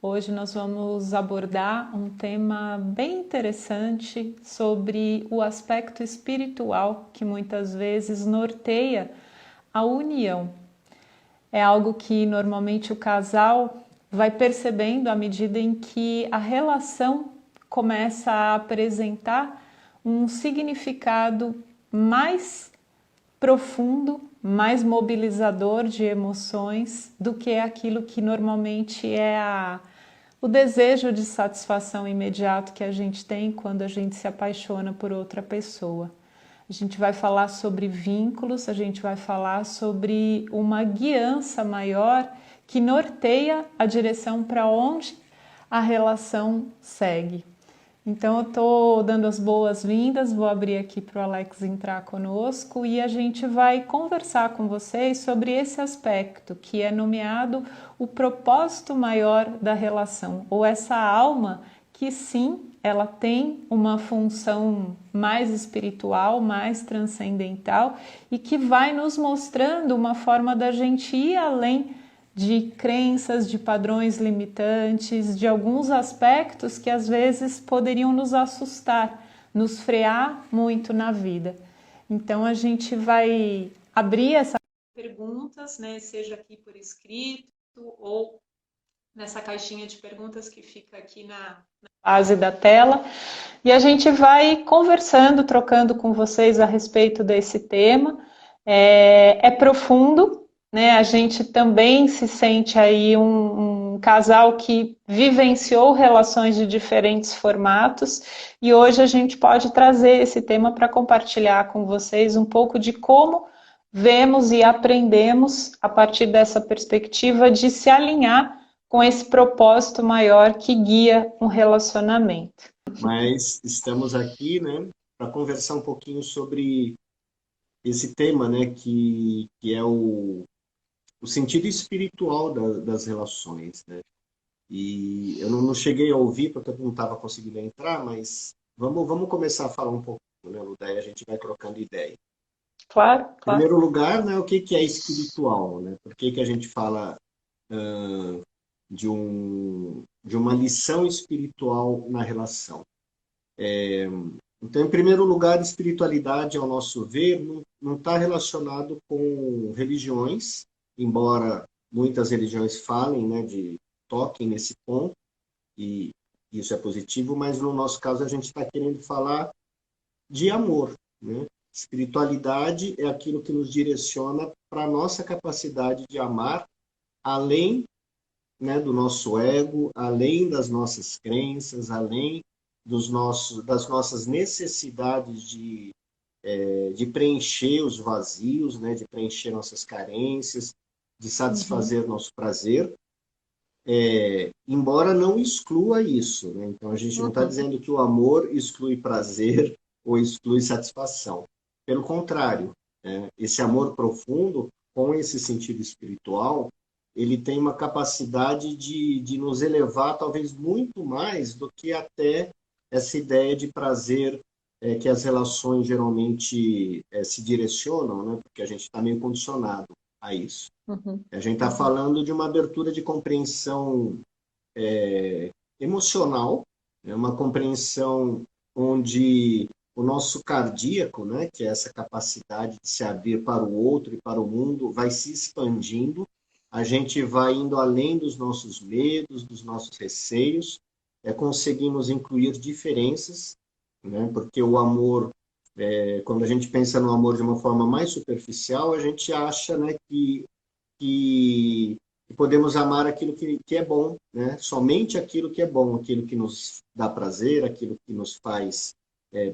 Hoje nós vamos abordar um tema bem interessante sobre o aspecto espiritual que muitas vezes norteia a união. É algo que normalmente o casal vai percebendo à medida em que a relação começa a apresentar um significado mais profundo, mais mobilizador de emoções do que aquilo que normalmente é o desejo de satisfação imediato que a gente tem quando a gente se apaixona por outra pessoa. A gente vai falar sobre vínculos, a gente vai falar sobre uma guiança maior que norteia a direção para onde a relação segue. Então eu estou dando as boas-vindas, vou abrir aqui para o Alex entrar conosco e a gente vai conversar com vocês sobre esse aspecto que é nomeado o propósito maior da relação, ou essa alma que sim, ela tem uma função mais espiritual, mais transcendental e que vai nos mostrando uma forma da gente ir além de crenças, de padrões limitantes, de alguns aspectos que às vezes poderiam nos assustar, nos frear muito na vida. Então a gente vai abrir essas perguntas, né, seja aqui por escrito ou nessa caixinha de perguntas que fica aqui na base da tela, e a gente vai conversando, trocando com vocês a respeito desse tema. É profundo, né? A gente também se sente aí um casal que vivenciou relações de diferentes formatos e hoje a gente pode trazer esse tema para compartilhar com vocês um pouco de como vemos e aprendemos a partir dessa perspectiva de se alinhar com esse propósito maior que guia um relacionamento. Mas estamos aqui, né, para conversar um pouquinho sobre esse tema, né, que é o sentido espiritual das relações, né? E eu não cheguei a ouvir porque eu não estava conseguindo entrar, mas vamos começar a falar um pouco, né, Lu? Daí a gente vai trocando ideia. Claro, Em claro. primeiro lugar, né, o que é espiritual, né? Por que a gente fala de uma lição espiritual na relação? Então, em primeiro lugar, espiritualidade, ao nosso ver, não está relacionado com religiões, embora muitas religiões falem, né, toquem nesse ponto, e isso é positivo, mas no nosso caso a gente está querendo falar de amor, né? Espiritualidade é aquilo que nos direciona para a nossa capacidade de amar além, né, do nosso ego, além das nossas crenças, além das nossas necessidades de preencher os vazios, né, de preencher nossas carências, de Uhum, satisfazer nosso prazer, embora não exclua isso, né? Então a gente não está uhum, dizendo que o amor exclui prazer ou exclui satisfação. Pelo contrário, né? Esse amor profundo, com esse sentido espiritual, ele tem uma capacidade de nos elevar talvez muito mais do que até essa ideia de prazer que as relações geralmente se direcionam, né? Porque a gente está meio condicionado a isso. uhum, A gente está uhum, falando de uma abertura de compreensão emocional, né? Uma compreensão onde o nosso cardíaco, né, que é essa capacidade de se abrir para o outro e para o mundo, vai se expandindo, a gente vai indo além dos nossos medos, dos nossos receios, conseguimos incluir diferenças, né, porque o amor, quando a gente pensa no amor de uma forma mais superficial, a gente acha, né, que podemos amar aquilo que é bom, né? Somente aquilo que é bom, aquilo que nos dá prazer, aquilo que nos faz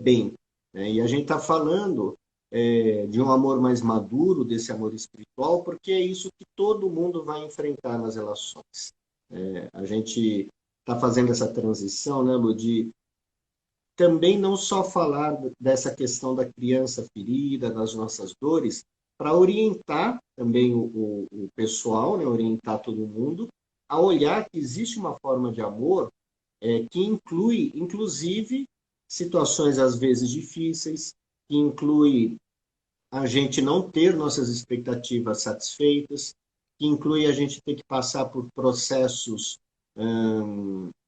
bem. Né? E a gente está falando de um amor mais maduro, desse amor espiritual, porque é isso que todo mundo vai enfrentar nas relações. A gente está fazendo essa transição, né, Lu, de também não só falar dessa questão da criança ferida, das nossas dores, para orientar também o pessoal, né, orientar todo mundo, a olhar que existe uma forma de amor que inclui, inclusive, situações às vezes difíceis, que inclui a gente não ter nossas expectativas satisfeitas, que inclui a gente ter que passar por processos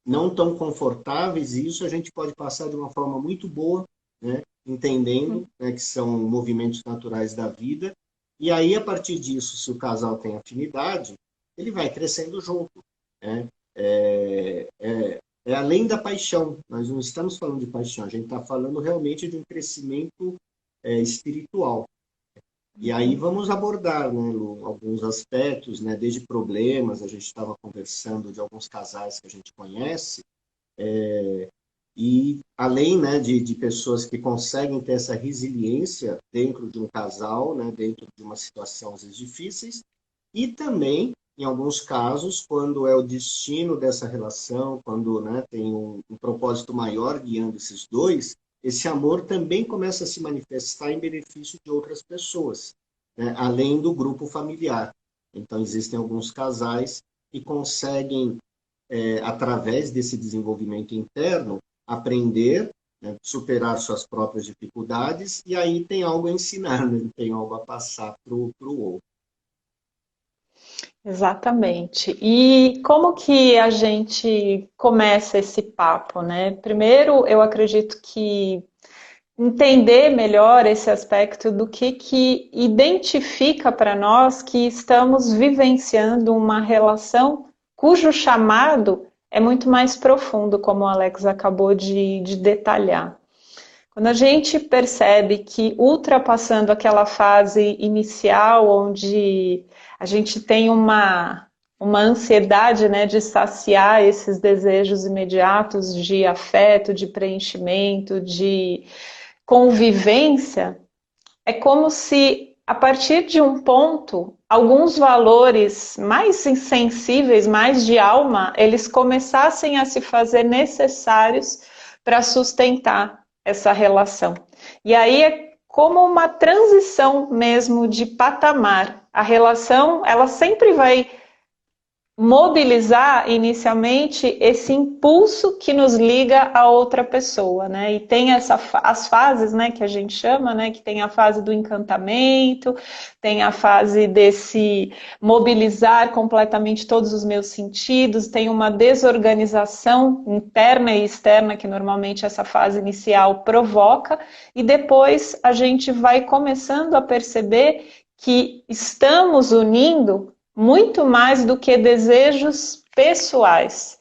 não tão confortáveis, e isso a gente pode passar de uma forma muito boa, né? Entendendo, né, que são movimentos naturais da vida. E aí, a partir disso, se o casal tem afinidade, ele vai crescendo junto, né? É além da paixão. Nós não estamos falando de paixão, a gente está falando realmente de um crescimento espiritual. E aí vamos abordar, né, Lu, alguns aspectos, né, desde problemas, a gente estava conversando de alguns casais que a gente conhece, e além, né, de pessoas que conseguem ter essa resiliência dentro de um casal, né, dentro de uma situação às vezes difíceis, e também, em alguns casos, quando é o destino dessa relação, quando, né, tem um propósito maior guiando esses dois, esse amor também começa a se manifestar em benefício de outras pessoas, né, além do grupo familiar. Então, existem alguns casais que conseguem, através desse desenvolvimento interno, aprender, né, superar suas próprias dificuldades, e aí tem algo a ensinar, né, tem algo a passar para o outro. Exatamente. E como que a gente começa esse papo, né? Primeiro, eu acredito que entender melhor esse aspecto do que identifica para nós que estamos vivenciando uma relação cujo chamado é muito mais profundo, como o Alex acabou de detalhar. Quando a gente percebe que ultrapassando aquela fase inicial, onde a gente tem uma ansiedade, né, de saciar esses desejos imediatos de afeto, de preenchimento, de convivência, é como se, a partir de um ponto, alguns valores mais sensíveis, mais de alma, eles começassem a se fazer necessários para sustentar essa relação. E aí é como uma transição mesmo de patamar. A relação, ela sempre vai mobilizar inicialmente esse impulso que nos liga a outra pessoa, né? E tem as fases, né, que a gente chama, né, que tem a fase do encantamento, tem a fase desse mobilizar completamente todos os meus sentidos, tem uma desorganização interna e externa que normalmente essa fase inicial provoca, e depois a gente vai começando a perceber que estamos unindo muito mais do que desejos pessoais.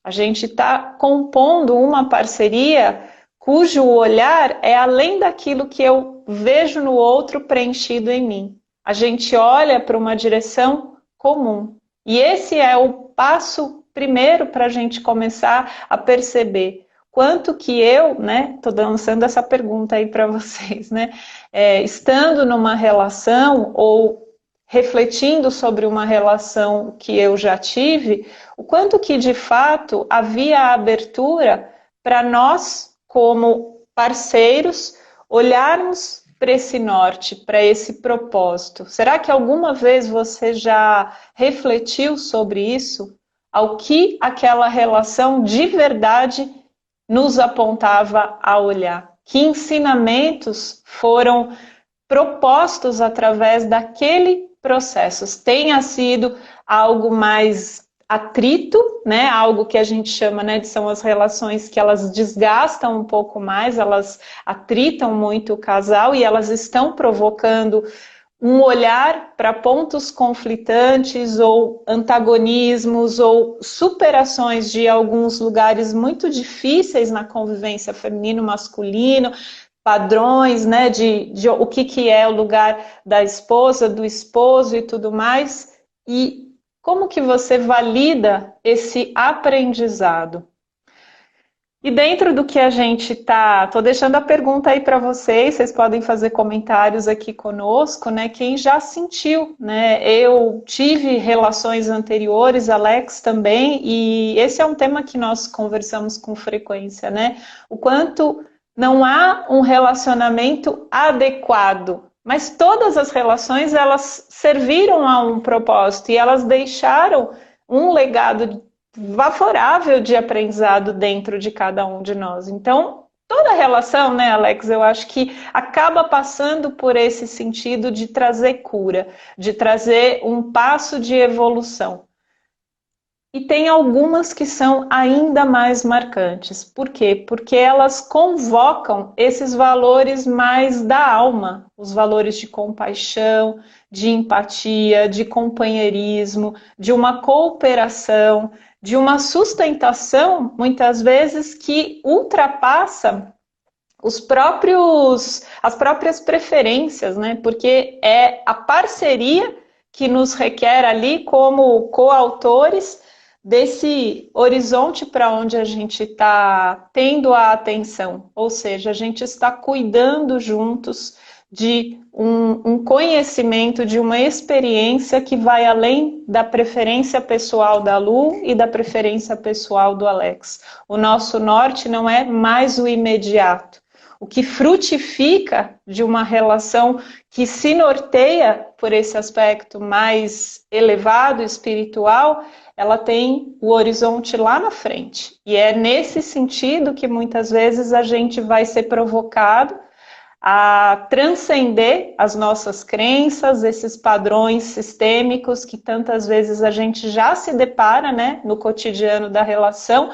A gente está compondo uma parceria cujo olhar é além daquilo que eu vejo no outro preenchido em mim. A gente olha para uma direção comum. E esse é o passo primeiro para a gente começar a perceber quanto que eu, né, estou lançando essa pergunta aí para vocês, né, estando numa relação ou refletindo sobre uma relação que eu já tive, o quanto que de fato havia abertura para nós, como parceiros, olharmos para esse norte, para esse propósito. Será que alguma vez você já refletiu sobre isso? Ao que aquela relação de verdade nos apontava a olhar? Que ensinamentos foram propostos através daquele processos, tenha sido algo mais atrito, né, algo que a gente chama, né, de são as relações que elas desgastam um pouco mais, elas atritam muito o casal e elas estão provocando um olhar para pontos conflitantes ou antagonismos ou superações de alguns lugares muito difíceis na convivência feminino-masculino, padrões, né, de o que é o lugar da esposa, do esposo e tudo mais, e como que você valida esse aprendizado? E dentro do que a gente tô deixando a pergunta aí para vocês podem fazer comentários aqui conosco, né, quem já sentiu, né, eu tive relações anteriores, Alex também, e esse é um tema que nós conversamos com frequência, né, o quanto não há um relacionamento adequado, mas todas as relações, elas serviram a um propósito e elas deixaram um legado favorável de aprendizado dentro de cada um de nós. Então, toda relação, né, Alex, eu acho que acaba passando por esse sentido de trazer cura, de trazer um passo de evolução. E tem algumas que são ainda mais marcantes. Por quê? Porque elas convocam esses valores mais da alma, os valores de compaixão, de empatia, de companheirismo, de uma cooperação, de uma sustentação, muitas vezes, que ultrapassa as próprias preferências, né? Porque é a parceria que nos requer ali como coautores desse horizonte para onde a gente está tendo a atenção, ou seja, a gente está cuidando juntos de um conhecimento, de uma experiência que vai além da preferência pessoal da Lu e da preferência pessoal do Alex. O nosso norte não é mais o imediato. O que frutifica de uma relação que se norteia por esse aspecto mais elevado, espiritual, ela tem o horizonte lá na frente. E é nesse sentido que muitas vezes a gente vai ser provocado a transcender as nossas crenças, esses padrões sistêmicos que tantas vezes a gente já se depara, né, no cotidiano da relação,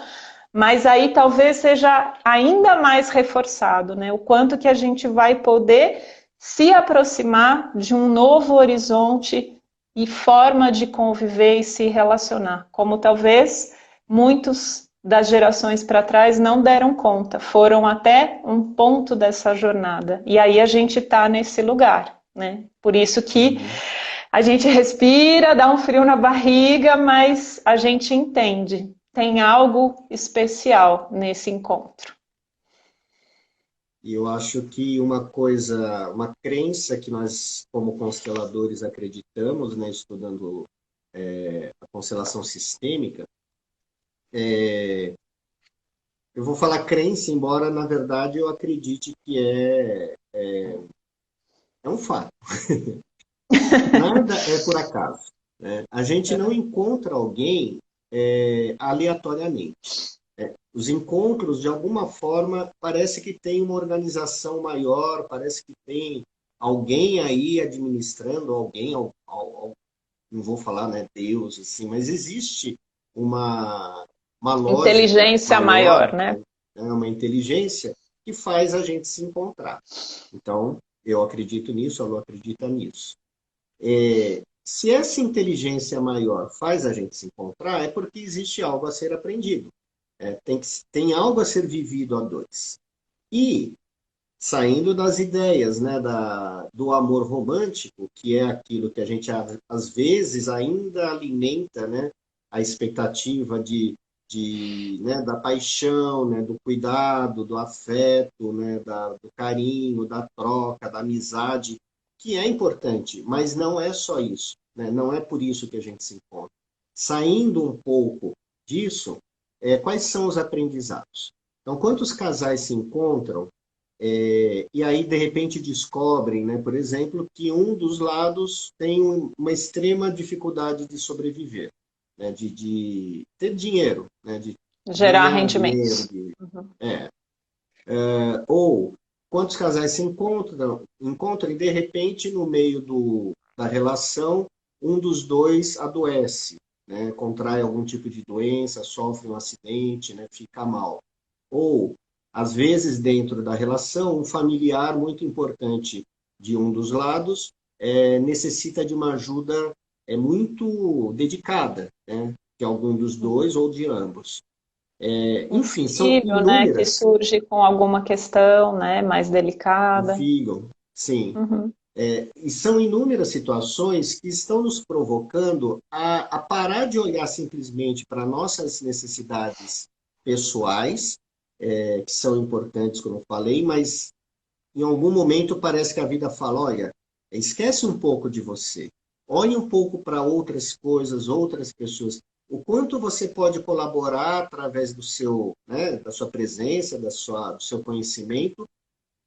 mas aí talvez seja ainda mais reforçado, né? O quanto que a gente vai poder se aproximar de um novo horizonte e forma de conviver e se relacionar, como talvez muitos das gerações para trás não deram conta, foram até um ponto dessa jornada. E aí a gente está nesse lugar, né? Por isso que a gente respira, dá um frio na barriga, mas a gente entende. Tem algo especial nesse encontro. E eu acho que uma coisa, uma crença que nós, como consteladores, acreditamos, né, estudando a constelação sistêmica, eu vou falar crença, embora na verdade eu acredite que é um fato. Nada é por acaso, né? A gente não encontra alguém aleatoriamente. Os encontros, de alguma forma, parece que tem uma organização maior, parece que tem alguém aí administrando, alguém, não vou falar, né, Deus, assim, mas existe uma, uma lógica Inteligência maior, maior, né? uma inteligência que faz a gente se encontrar. Então, eu acredito nisso, a Lu acredita nisso. Se essa inteligência maior faz a gente se encontrar, é porque existe algo a ser aprendido. Tem algo a ser vivido a dois. E, saindo das ideias, né, do amor romântico, que é aquilo que a gente, às vezes, ainda alimenta, né, a expectativa né, da paixão, né, do cuidado, do afeto, né, do carinho, da troca, da amizade, que é importante, mas não é só isso, né? Não é por isso que a gente se encontra. Saindo um pouco disso, quais são os aprendizados? Então, quantos casais se encontram e aí, de repente, descobrem, né, por exemplo, que um dos lados tem uma extrema dificuldade de sobreviver, né, de ter dinheiro, né, de Gerar ganhar rendimentos. dinheiro. Ou quantos casais se encontram e, de repente, no meio da relação, um dos dois adoece, né, contrai algum tipo de doença, sofre um acidente, né, fica mal. Ou, às vezes, dentro da relação, um familiar muito importante de um dos lados necessita de uma ajuda muito dedicada, né, de algum dos dois ou de ambos. Enfim, são Filho, né, que inúmeras. surge com alguma questão, né, mais O delicada. filho, sim. Uhum. E são inúmeras situações que estão nos provocando a parar de olhar simplesmente para nossas necessidades pessoais, que são importantes, como eu falei, mas em algum momento parece que a vida fala, olha, esquece um pouco de você, olhe um pouco para outras coisas, outras pessoas. O quanto você pode colaborar através né, da sua presença, do seu conhecimento,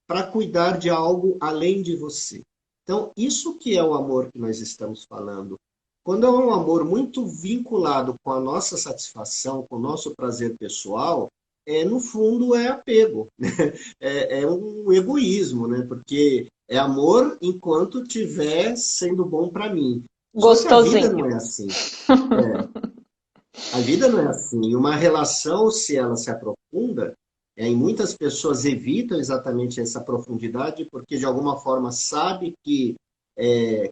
para cuidar de algo além de você. Então, isso que é o amor que nós estamos falando. Quando é um amor muito vinculado com a nossa satisfação, com o nosso prazer pessoal, no fundo é apego, né? É um egoísmo, né? Porque é amor enquanto estiver sendo bom para mim. Só que a vida não Gostosinho. é assim. É. A vida não é assim. E uma relação, se ela se aprofunda, e muitas pessoas evitam exatamente essa profundidade, porque de alguma forma sabe que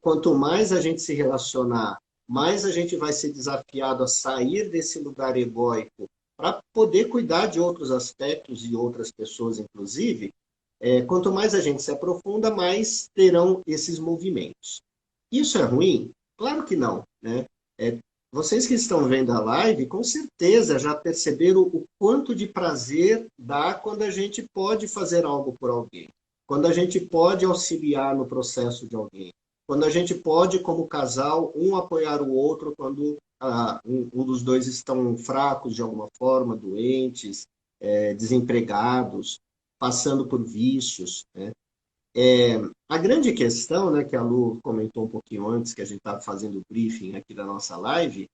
quanto mais a gente se relacionar, mais a gente vai ser desafiado a sair desse lugar egóico para poder cuidar de outros aspectos e outras pessoas, inclusive. Quanto mais a gente se aprofunda, mais terão esses movimentos. Isso é ruim? Claro que não, né? Vocês que estão vendo a live, com certeza já perceberam o quanto de prazer dá quando a gente pode fazer algo por alguém, quando a gente pode auxiliar no processo de alguém, quando a gente pode, como casal, um apoiar o outro quando um dos dois estão fracos de alguma forma, doentes, desempregados, passando por vícios, né? A grande questão, né, que a Lu comentou um pouquinho antes, que a gente estava fazendo o briefing aqui da nossa live,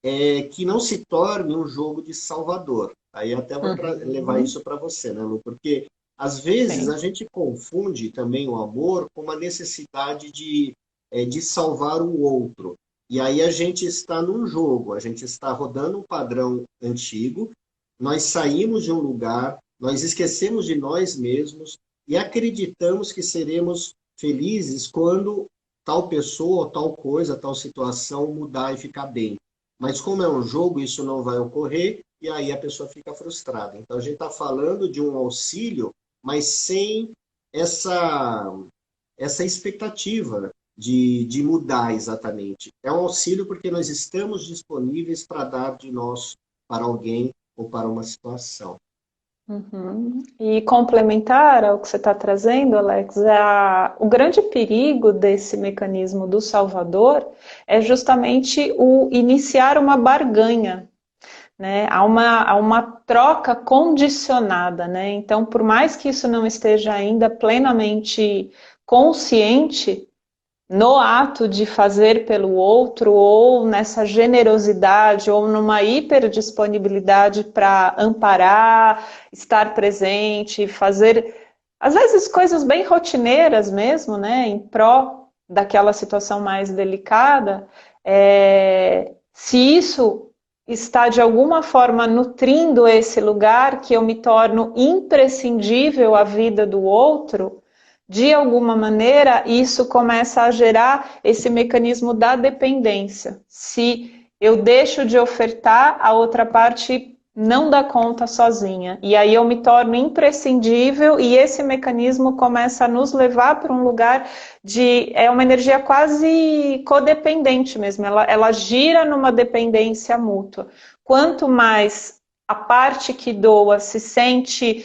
é que não se torne um jogo de salvador. Aí até vou levar isso para você, né, Lu? Porque às vezes Sim. a gente confunde também o amor com uma necessidade de salvar o outro. E aí a gente está num jogo, a gente está rodando um padrão antigo, nós saímos de um lugar, nós esquecemos de nós mesmos e acreditamos que seremos felizes quando tal pessoa, tal coisa, tal situação mudar e ficar bem. Mas como é um jogo, isso não vai ocorrer e aí a pessoa fica frustrada. Então a gente está falando de um auxílio, mas sem essa expectativa de mudar exatamente. É um auxílio porque nós estamos disponíveis para dar de nós para alguém ou para uma situação. Uhum. E complementar ao que você está trazendo, Alex, o grande perigo desse mecanismo do Salvador é justamente o iniciar uma barganha, né? Há uma troca condicionada, né? Então, por mais que isso não esteja ainda plenamente consciente, no ato de fazer pelo outro, ou nessa generosidade, ou numa hiperdisponibilidade para amparar, estar presente, fazer, às vezes, coisas bem rotineiras mesmo, né, em pró daquela situação mais delicada, se isso está de alguma forma nutrindo esse lugar que eu me torno imprescindível à vida do outro, de alguma maneira, isso começa a gerar esse mecanismo da dependência. Se eu deixo de ofertar, a outra parte não dá conta sozinha. E aí eu me torno imprescindível e esse mecanismo começa a nos levar para um lugar de... É uma energia quase codependente mesmo. Ela gira numa dependência mútua. Quanto mais a parte que doa se sente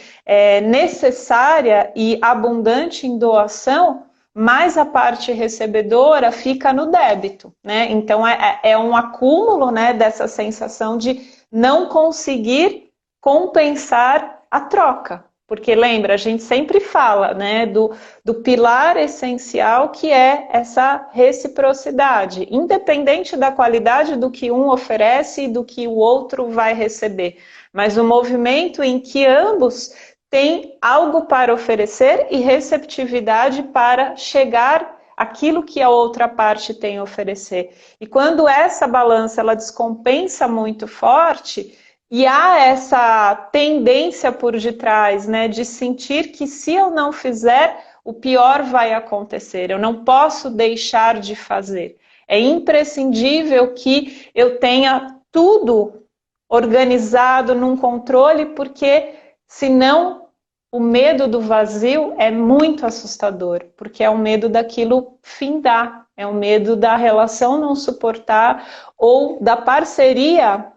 necessária e abundante em doação, mais a parte recebedora fica no débito, né? Então é um acúmulo, né, dessa sensação de não conseguir compensar a troca. Porque lembra, a gente sempre fala, né, do pilar essencial que é essa reciprocidade, independente da qualidade do que um oferece e do que o outro vai receber, mas o movimento em que ambos têm algo para oferecer e receptividade para chegar àquilo que a outra parte tem a oferecer. E quando essa balança ela descompensa muito forte, e há essa tendência por detrás, né, de sentir que se eu não fizer, o pior vai acontecer, eu não posso deixar de fazer. É imprescindível que eu tenha tudo organizado num controle, porque senão o medo do vazio é muito assustador, porque é o medo daquilo findar, é o medo da relação não suportar ou da parceria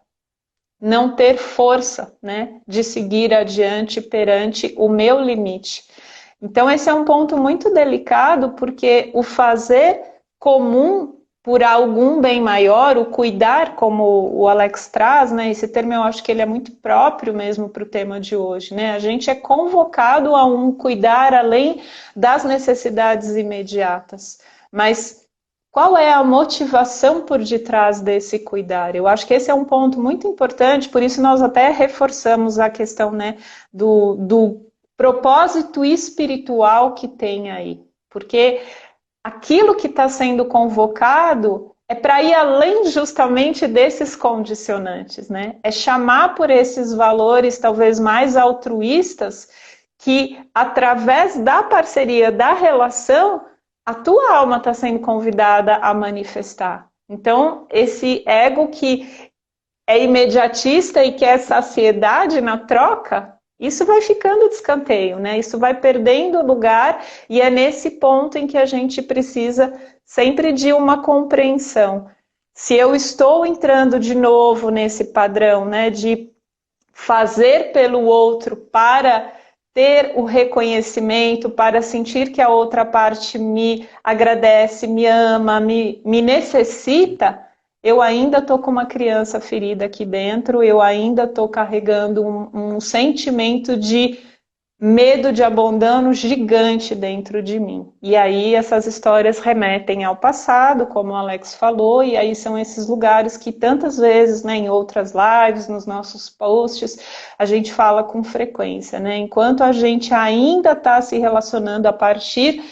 não ter força, né, de seguir adiante perante o meu limite. Então esse é um ponto muito delicado, porque o fazer comum por algum bem maior, o cuidar, como o Alex traz, né, esse termo eu acho que ele é muito próprio mesmo para o tema de hoje, né, a gente é convocado a um cuidar além das necessidades imediatas, mas qual é a motivação por detrás desse cuidar? Eu acho que esse é um ponto muito importante, por isso nós até reforçamos a questão, né, do propósito espiritual que tem aí. Porque aquilo que está sendo convocado é para ir além justamente desses condicionantes, né? É chamar por esses valores talvez mais altruístas que, através da parceria, da relação, a tua alma está sendo convidada a manifestar. Então, esse ego que é imediatista e quer saciedade na troca, isso vai ficando de escanteio, né? Isso vai perdendo lugar e é nesse ponto em que a gente precisa sempre de uma compreensão. Se eu estou entrando de novo nesse padrão, né, de fazer pelo outro para ter o reconhecimento, para sentir que a outra parte me agradece, me ama, me necessita, eu ainda estou com uma criança ferida aqui dentro, eu ainda estou carregando um sentimento de medo de abandono gigante dentro de mim. E aí essas histórias remetem ao passado, como o Alex falou, e aí são esses lugares que tantas vezes, né, em outras lives, nos nossos posts, a gente fala com frequência, né? Enquanto a gente ainda está se relacionando a partir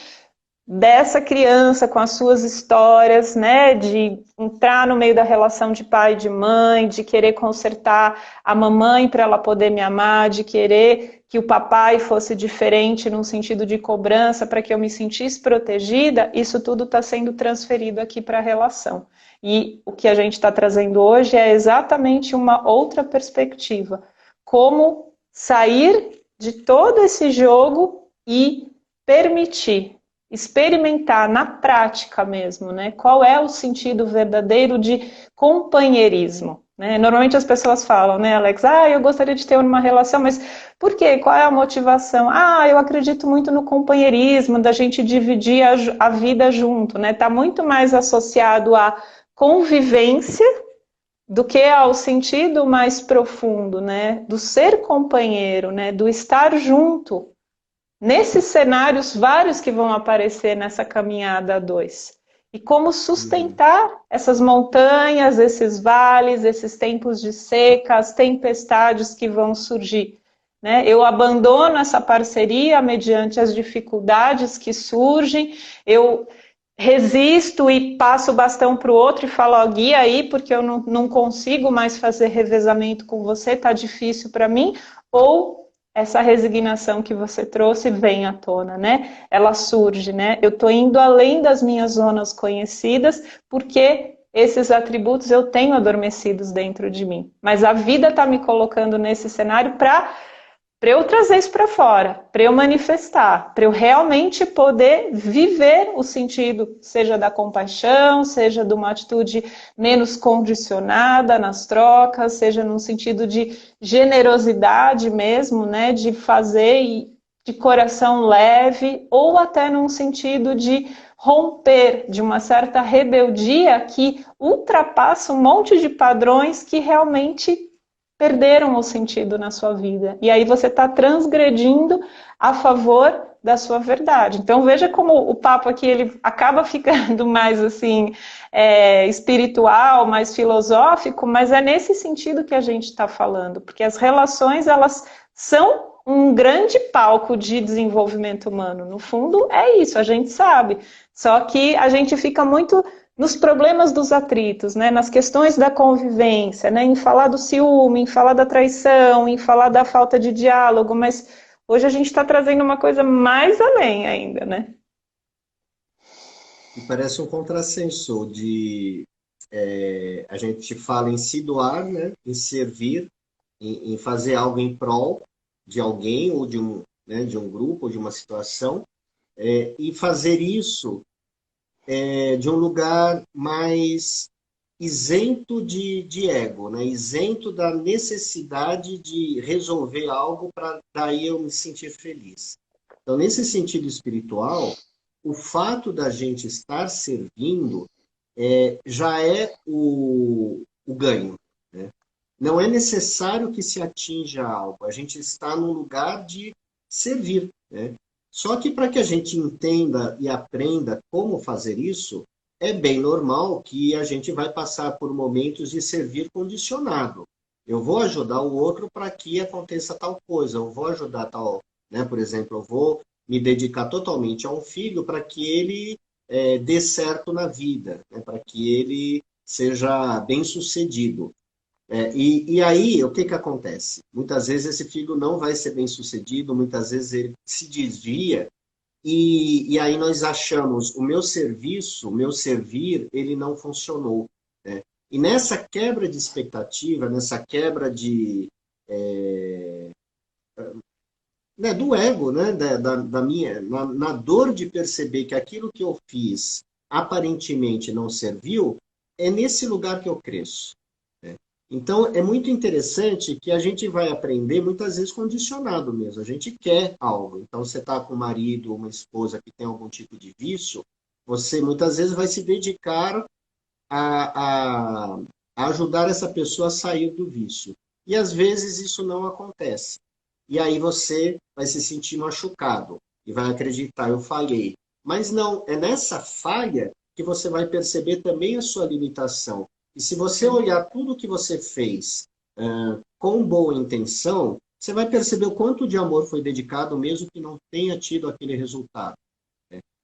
dessa criança com as suas histórias, né, de entrar no meio da relação de pai e de mãe, de querer consertar a mamãe para ela poder me amar, de querer que o papai fosse diferente num sentido de cobrança para que eu me sentisse protegida, isso tudo está sendo transferido aqui para a relação. E o que a gente está trazendo hoje é exatamente uma outra perspectiva. Como sair de todo esse jogo e permitir experimentar na prática mesmo, né? Qual é o sentido verdadeiro de companheirismo, né? Normalmente as pessoas falam, né, Alex? Eu gostaria de ter uma relação, mas por quê? Qual é a motivação? Eu acredito muito no companheirismo, da gente dividir a vida junto, né? Tá muito mais associado à convivência do que ao sentido mais profundo, né? Do ser companheiro, né? Do estar junto. Nesses cenários vários que vão aparecer nessa caminhada a dois. E como sustentar essas montanhas, esses vales, esses tempos de seca, as tempestades que vão surgir. Né? Eu abandono essa parceria mediante as dificuldades que surgem, eu resisto e passo o bastão para o outro e falo, guia aí, porque eu não consigo mais fazer revezamento com você, está difícil para mim, ou essa resignação que você trouxe vem à tona, né? Ela surge, né? Eu estou indo além das minhas zonas conhecidas, porque esses atributos eu tenho adormecidos dentro de mim. Mas a vida está me colocando nesse cenário para eu trazer isso para fora, para eu manifestar, para eu realmente poder viver o sentido, seja da compaixão, seja de uma atitude menos condicionada nas trocas, seja num sentido de generosidade mesmo, né, de fazer de coração leve, ou até num sentido de romper de uma certa rebeldia que ultrapassa um monte de padrões que realmente perderam o sentido na sua vida. E aí você está transgredindo a favor da sua verdade. Então veja como o papo aqui ele acaba ficando mais assim espiritual, mais filosófico, mas é nesse sentido que a gente está falando, porque as relações elas são um grande palco de desenvolvimento humano. No fundo é isso, a gente sabe. Só que a gente fica muito nos problemas dos atritos, né, nas questões da convivência, né, em falar do ciúme, em falar da traição, em falar da falta de diálogo, mas hoje a gente está trazendo uma coisa mais além ainda, né? E parece um contrassenso de a gente fala em se doar, né, em servir, em fazer algo em prol de alguém ou de um grupo, ou de uma situação, e fazer isso de um lugar mais isento de ego, né? Isento da necessidade de resolver algo para daí eu me sentir feliz. Então, nesse sentido espiritual, o fato da gente estar servindo já é o ganho. Né? Não é necessário que se atinja algo, a gente está num lugar de servir. Né? Só que para que a gente entenda e aprenda como fazer isso, é bem normal que a gente vai passar por momentos de servir condicionado. Eu vou ajudar o outro para que aconteça tal coisa, eu vou ajudar tal, né? Por exemplo, eu vou me dedicar totalmente a um filho para que ele dê certo na vida, né, para que ele seja bem-sucedido. E aí, o que que acontece? Muitas vezes esse filho não vai ser bem-sucedido, muitas vezes ele se desvia, e aí nós achamos, o meu serviço, o meu servir, ele não funcionou, né? E nessa quebra de expectativa, nessa quebra né, do ego, né, da minha, na dor de perceber que aquilo que eu fiz aparentemente não serviu, é nesse lugar que eu cresço. Então, é muito interessante que a gente vai aprender muitas vezes condicionado mesmo. A gente quer algo. Então, você está com um marido ou uma esposa que tem algum tipo de vício, você muitas vezes vai se dedicar a, a, a ajudar essa pessoa a sair do vício. E às vezes isso não acontece. E aí você vai se sentir machucado e vai acreditar, eu falhei. Mas não, é nessa falha que você vai perceber também a sua limitação. E se você olhar tudo que você fez com boa intenção, você vai perceber o quanto de amor foi dedicado, mesmo que não tenha tido aquele resultado.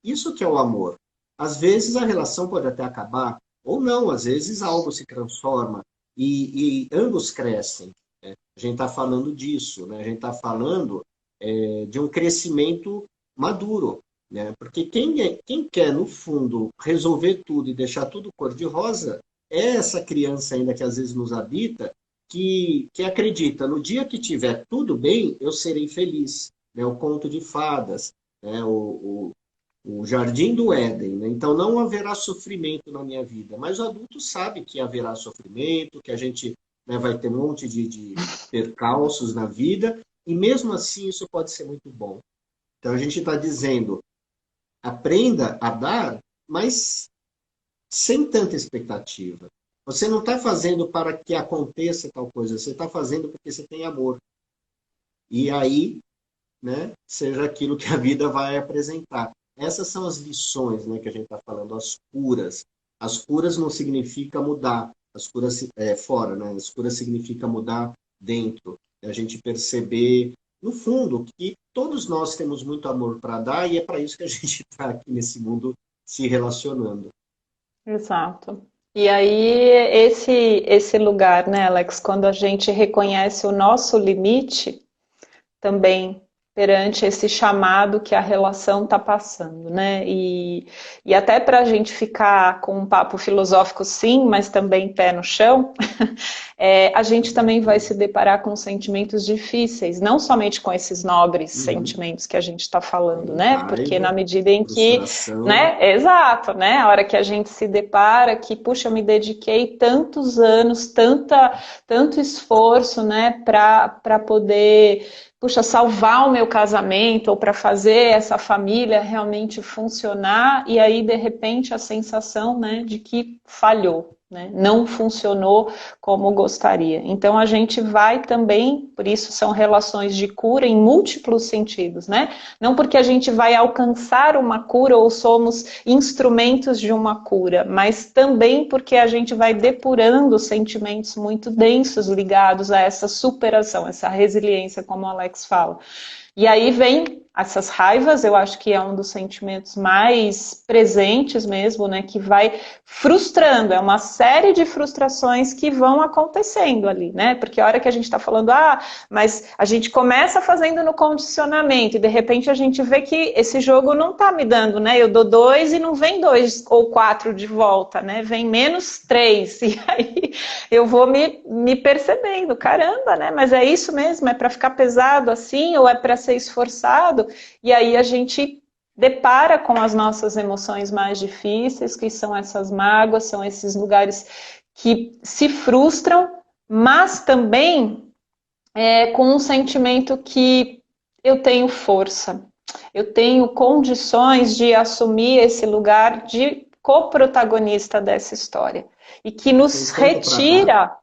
Isso que é o amor. Às vezes a relação pode até acabar, ou não, às vezes algo se transforma e ambos crescem. Né? A gente está falando disso, né? A gente está falando de um crescimento maduro. Né? Porque quem quer, no fundo, resolver tudo e deixar tudo cor-de-rosa, é essa criança ainda que às vezes nos habita, que acredita, no dia que tiver tudo bem, eu serei feliz. Né? O conto de fadas, né? O jardim do Éden. Né? Então não haverá sofrimento na minha vida. Mas o adulto sabe que haverá sofrimento, que a gente, né, vai ter um monte de percalços na vida, e mesmo assim isso pode ser muito bom. Então a gente está dizendo, aprenda a dar, mas sem tanta expectativa. Você não está fazendo para que aconteça tal coisa, você está fazendo porque você tem amor. E aí, né, seja aquilo que a vida vai apresentar. Essas são as lições, né, que a gente está falando, as curas. As curas não significa mudar, as curas fora, né? As curas significa mudar dentro. A gente perceber, no fundo, que todos nós temos muito amor para dar e é para isso que a gente está aqui nesse mundo se relacionando. Exato. E aí, esse lugar, né, Alex, quando a gente reconhece o nosso limite, também perante esse chamado que a relação está passando, né? E até para a gente ficar com um papo filosófico, sim, mas também pé no chão, a gente também vai se deparar com sentimentos difíceis, não somente com esses nobres sentimentos que a gente está falando, né? Raiva, porque na medida em que, frustração. né? Exato, né? A hora que a gente se depara que, puxa, eu me dediquei tantos anos, tanto esforço, né? Para poder, puxa, salvar o meu casamento ou para fazer essa família realmente funcionar, e aí de repente a sensação, né, de que falhou, né, não funcionou como gostaria. Então a gente vai também, por isso são relações de cura em múltiplos sentidos, né? Não porque a gente vai alcançar uma cura ou somos instrumentos de uma cura, mas também porque a gente vai depurando sentimentos muito densos ligados a essa superação, essa resiliência, como o Alex fala. E aí vem essas raivas, eu acho que é um dos sentimentos mais presentes mesmo, né, que vai frustrando, é uma série de frustrações que vão acontecendo ali, né, porque a hora que a gente está falando, mas a gente começa fazendo no condicionamento e de repente a gente vê que esse jogo não está me dando, né, eu dou 2 e não vem 2 ou 4 de volta, né, vem -3, e aí eu vou me percebendo, caramba, né, mas é isso mesmo, é para ficar pesado assim ou é para ser esforçado? E aí a gente depara com as nossas emoções mais difíceis, que são essas mágoas, são esses lugares que se frustram, mas também com um sentimento que eu tenho força, eu tenho condições de assumir esse lugar de coprotagonista dessa história, e que nos retira...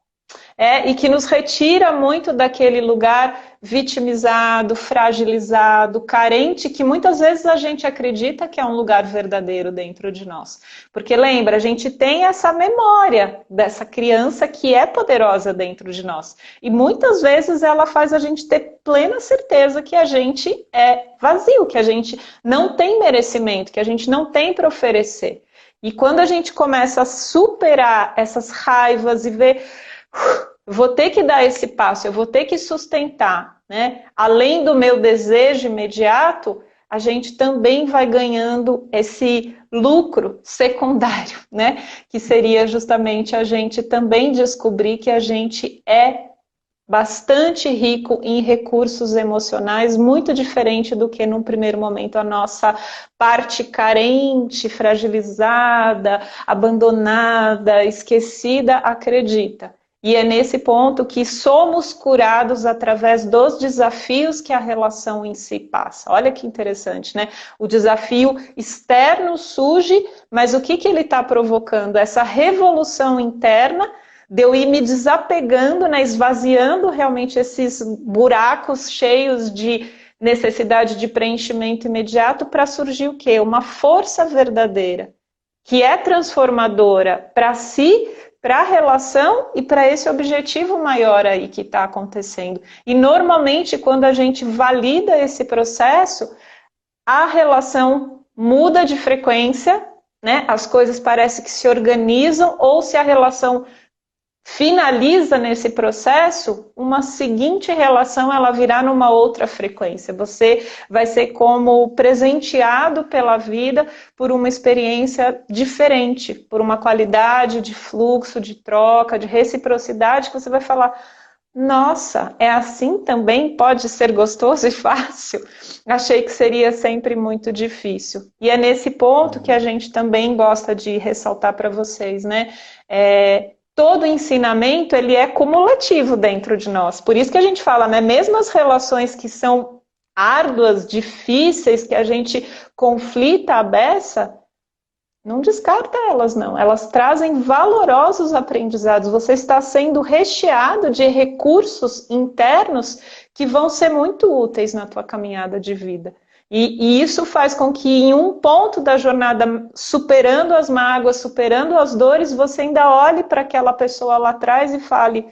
e que nos retira muito daquele lugar vitimizado, fragilizado, carente, que muitas vezes a gente acredita que é um lugar verdadeiro dentro de nós. Porque lembra, a gente tem essa memória dessa criança que é poderosa dentro de nós. E muitas vezes ela faz a gente ter plena certeza que a gente é vazio, que a gente não tem merecimento, que a gente não tem para oferecer. E quando a gente começa a superar essas raivas e ver, vou ter que dar esse passo, eu vou ter que sustentar, né? Além do meu desejo imediato, a gente também vai ganhando esse lucro secundário, né? Que seria justamente a gente também descobrir que a gente é bastante rico em recursos emocionais, muito diferente do que num primeiro momento a nossa parte carente, fragilizada, abandonada, esquecida acredita. E é nesse ponto que somos curados através dos desafios que a relação em si passa. Olha que interessante, né? O desafio externo surge, mas o que ele está provocando? Essa revolução interna de eu ir me desapegando, né, esvaziando realmente esses buracos cheios de necessidade de preenchimento imediato para surgir o quê? Uma força verdadeira, que é transformadora para si, para a relação e para esse objetivo maior aí que está acontecendo. E normalmente, quando a gente valida esse processo, a relação muda de frequência, né? As coisas parecem que se organizam, ou se a relação finaliza nesse processo, uma seguinte relação ela virá numa outra frequência. Você vai ser como presenteado pela vida por uma experiência diferente, por uma qualidade de fluxo, de troca, de reciprocidade, que você vai falar, nossa, é assim também? Pode ser gostoso e fácil? Achei que seria sempre muito difícil. E é nesse ponto que a gente também gosta de ressaltar para vocês, né? Todo ensinamento ele é cumulativo dentro de nós. Por isso que a gente fala, né? Mesmo as relações que são árduas, difíceis, que a gente conflita a beça, não descarta elas, não. Elas trazem valorosos aprendizados. Você está sendo recheado de recursos internos que vão ser muito úteis na tua caminhada de vida. E isso faz com que em um ponto da jornada, superando as mágoas, superando as dores, você ainda olhe para aquela pessoa lá atrás e fale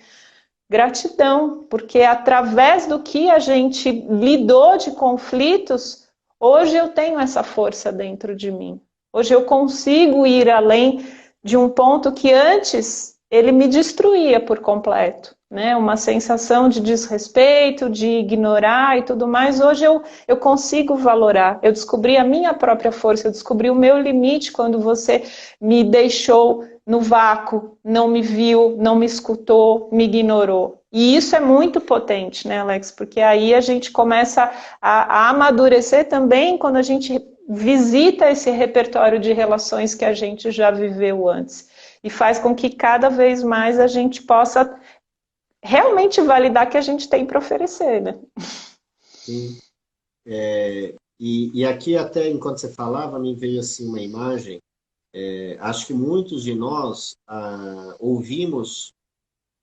gratidão, porque através do que a gente lidou de conflitos, hoje eu tenho essa força dentro de mim. Hoje eu consigo ir além de um ponto que antes ele me destruía por completo, né? Uma sensação de desrespeito, de ignorar e tudo mais. Hoje eu consigo valorar. Eu descobri a minha própria força, eu descobri o meu limite quando você me deixou no vácuo, não me viu, não me escutou, me ignorou. E isso é muito potente, né, Alex? Porque aí a gente começa a amadurecer também quando a gente visita esse repertório de relações que a gente já viveu antes. E faz com que cada vez mais a gente possa realmente validar que a gente tem para oferecer, né? Sim. E aqui até, enquanto você falava, me veio assim uma imagem. Acho que muitos de nós ouvimos,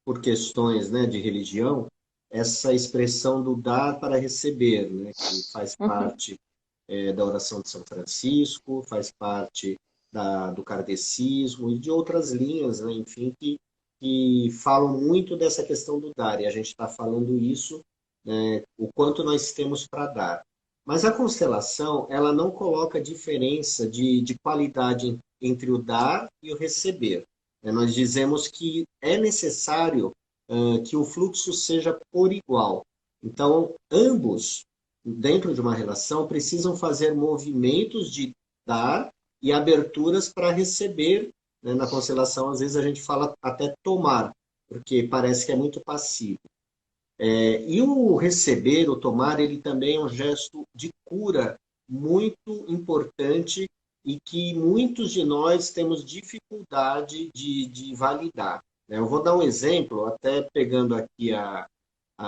por questões, né, de religião, essa expressão do dar para receber, né, que faz parte da oração de São Francisco, faz parte do kardecismo e de outras linhas, né, enfim, que falam muito dessa questão do dar, e a gente está falando isso, né, o quanto nós temos para dar. Mas a constelação, ela não coloca diferença de qualidade entre o dar e o receber. Nós dizemos que é necessário que o fluxo seja por igual. Então, ambos, dentro de uma relação, precisam fazer movimentos de dar e aberturas para receber. Né? Na constelação, às vezes, a gente fala até tomar, porque parece que é muito passivo. E o receber, o tomar, ele também é um gesto de cura muito importante e que muitos de nós temos dificuldade de validar. Eu vou dar um exemplo, até pegando aqui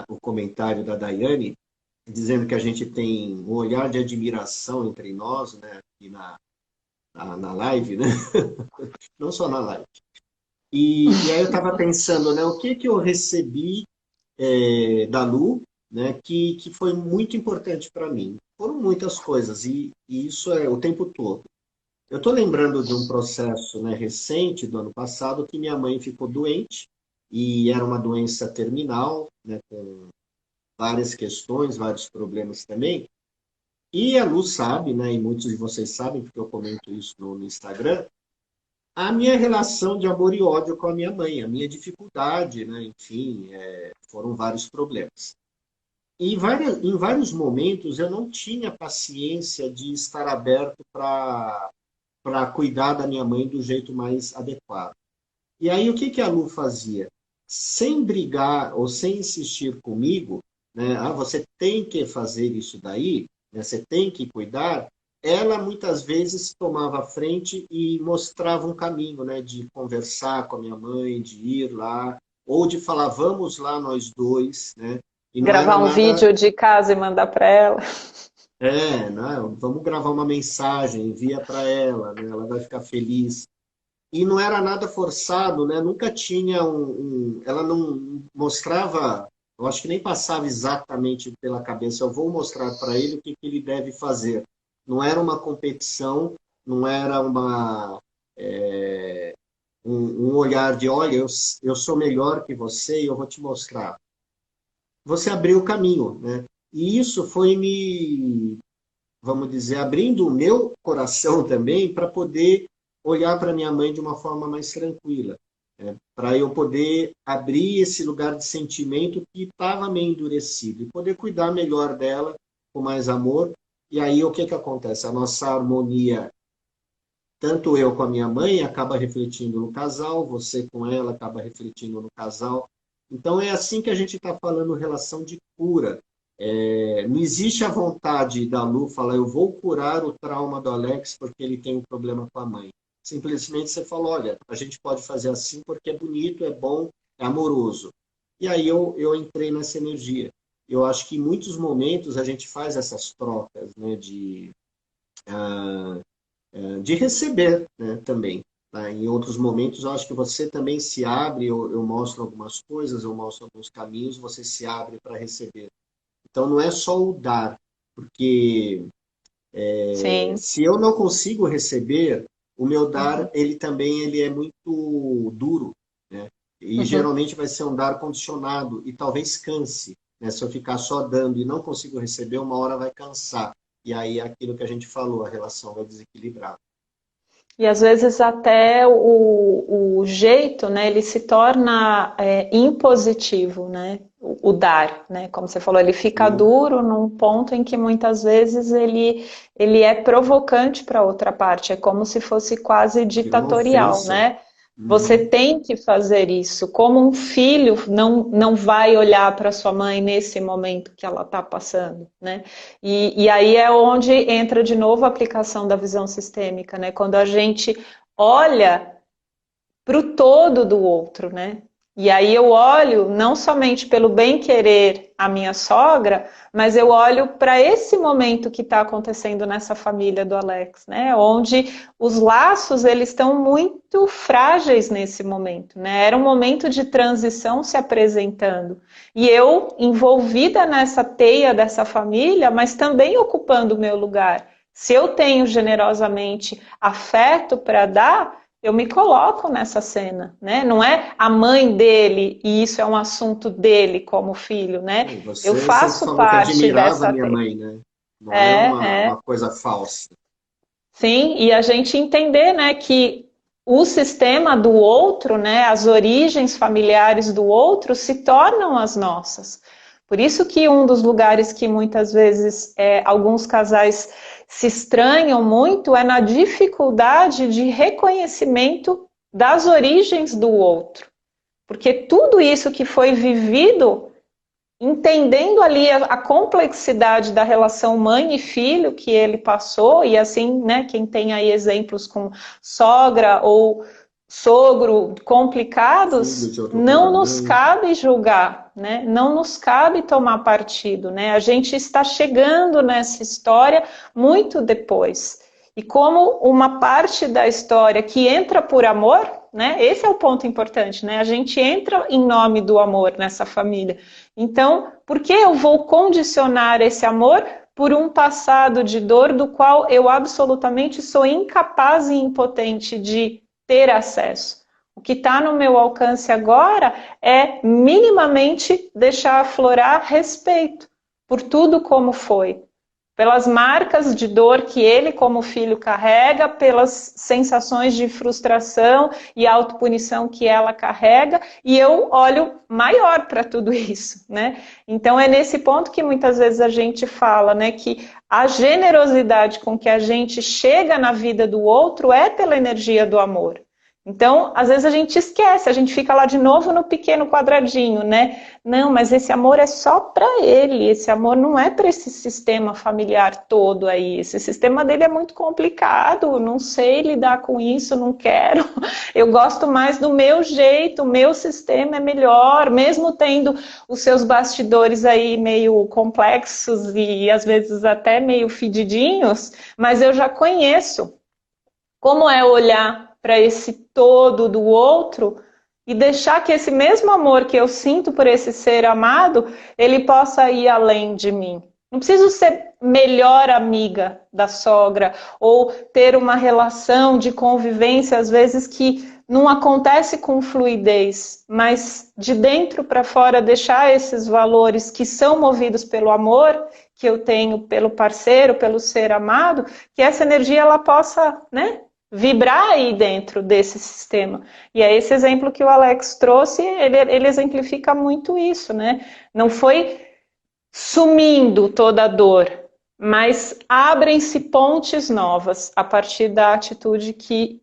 o comentário da Daiane, dizendo que a gente tem um olhar de admiração entre nós, né, aqui na live, né? Não só na live. E aí eu estava pensando, né, o que que eu recebi da Lu, né, que foi muito importante para mim. Foram muitas coisas, e isso é o tempo todo. Eu estou lembrando de um processo, né, recente, do ano passado, que minha mãe ficou doente, e era uma doença terminal, né, com várias questões, vários problemas também. E a Lu sabe, né, e muitos de vocês sabem, porque eu comento isso no Instagram, a minha relação de amor e ódio com a minha mãe, a minha dificuldade, né, enfim, foram vários problemas. E em vários momentos eu não tinha paciência de estar aberto para cuidar da minha mãe do jeito mais adequado. E aí o que que a Lu fazia? Sem brigar ou sem insistir comigo, né, você tem que fazer isso daí, né, você tem que cuidar, ela muitas vezes tomava a frente e mostrava um caminho, né, de conversar com a minha mãe, de ir lá, ou de falar, vamos lá nós dois, né? E não era Gravar um nada, vídeo de casa e mandar para ela. não, vamos gravar uma mensagem, envia para ela, né? Ela vai ficar feliz. E não era nada forçado, né? Nunca tinha ela não mostrava, eu acho que nem passava exatamente pela cabeça, eu vou mostrar para ele o que que ele deve fazer. Não era uma competição, não era é, um olhar de, olha, eu sou melhor que você e eu vou te mostrar. Você abriu o caminho, né? E isso foi me, vamos dizer, abrindo o meu coração também para poder olhar para minha mãe de uma forma mais tranquila, né? Para eu poder abrir esse lugar de sentimento que estava meio endurecido e poder cuidar melhor dela com mais amor. E aí o que que acontece? A nossa harmonia, tanto eu com a minha mãe, acaba refletindo no casal, você com ela acaba refletindo no casal. Então é assim que a gente está falando relação de cura. Não existe a vontade da Lu falar, eu vou curar o trauma do Alex porque ele tem um problema com a mãe. Simplesmente você fala, olha, a gente pode fazer assim porque é bonito, é bom, é amoroso. E aí eu entrei nessa energia. Eu acho que em muitos momentos a gente faz essas trocas, né, de receber, né, também. Tá? Em outros momentos, eu acho que você também se abre, eu mostro algumas coisas, eu mostro alguns caminhos, você se abre para receber. Então, não é só o dar, porque Sim. se eu não consigo receber, o meu dar, Uhum. ele é muito duro, né? E Uhum. geralmente vai ser um dar condicionado e talvez canse, né? Se eu ficar só dando e não consigo receber, uma hora vai cansar. E aí é aquilo que a gente falou, a relação vai desequilibrar. E às vezes até o jeito, né, ele se torna impositivo, né, o dar, né, como você falou, ele fica Sim, duro num ponto em que muitas vezes ele é provocante para outra parte, é como se fosse quase vira uma ditatorial, ofensa. né? Você Uhum. tem que fazer isso. Como um filho não vai olhar para sua mãe nesse momento que ela está passando, né? E aí é onde entra de novo a aplicação da visão sistêmica, né? Quando a gente olha para o todo do outro, né? E aí eu olho não somente pelo bem-querer a minha sogra, mas eu olho para esse momento que está acontecendo nessa família do Alex, né? Onde os laços eles estão muito frágeis nesse momento, né? Era um momento de transição se apresentando e eu envolvida nessa teia dessa família, mas também ocupando o meu lugar. Se eu tenho generosamente afeto para dar, eu me coloco nessa cena, né? Não é a mãe dele e isso é um assunto dele como filho, né? E Eu você sempre faço falou que parte admirava a dessa minha teia. mãe, né? Não é É, é. uma coisa falsa. Sim, e a gente entender, né, que o sistema do outro, né, as origens familiares do outro se tornam as nossas. Por isso que um dos lugares que muitas vezes alguns casais se estranham muito é na dificuldade de reconhecimento das origens do outro. Porque tudo isso que foi vivido entendendo ali a complexidade da relação mãe e filho que ele passou, e assim, né, quem tem aí exemplos com sogra ou sogro Filho complicados, de outro não nos casamento. cabe julgar, né? Não nos cabe tomar partido, né? A gente está chegando nessa história muito depois. E como uma parte da história que entra por amor, né? Esse é o ponto importante, né? A gente entra em nome do amor nessa família. Então, por que eu vou condicionar esse amor por um passado de dor do qual eu absolutamente sou incapaz e impotente de ter acesso? O que está no meu alcance agora é minimamente deixar aflorar respeito por tudo como foi, pelas marcas de dor que ele, como filho, carrega, pelas sensações de frustração e autopunição que ela carrega, e eu olho maior para tudo isso, né? Então é nesse ponto que muitas vezes a gente fala, né, que a generosidade com que a gente chega na vida do outro é pela energia do amor. Então, às vezes a gente esquece, a gente fica lá de novo no pequeno quadradinho, né? Não, mas esse amor é só para ele, esse amor não é para esse sistema familiar todo aí. Esse sistema dele é muito complicado, não sei lidar com isso, não quero. Eu gosto mais do meu jeito, o meu sistema é melhor, mesmo tendo os seus bastidores aí meio complexos e às vezes até meio fedidinhos, mas eu já conheço como é olhar para esse todo do outro e deixar que esse mesmo amor que eu sinto por esse ser amado, ele possa ir além de mim. Não preciso ser melhor amiga da sogra ou ter uma relação de convivência, às vezes, que não acontece com fluidez, mas de dentro para fora deixar esses valores que são movidos pelo amor que eu tenho pelo parceiro, pelo ser amado, que essa energia ela possa, né, vibrar aí dentro desse sistema. E é esse exemplo que o Alex trouxe, ele exemplifica muito isso, né? Não foi sumindo toda a dor, mas abrem-se pontes novas a partir da atitude que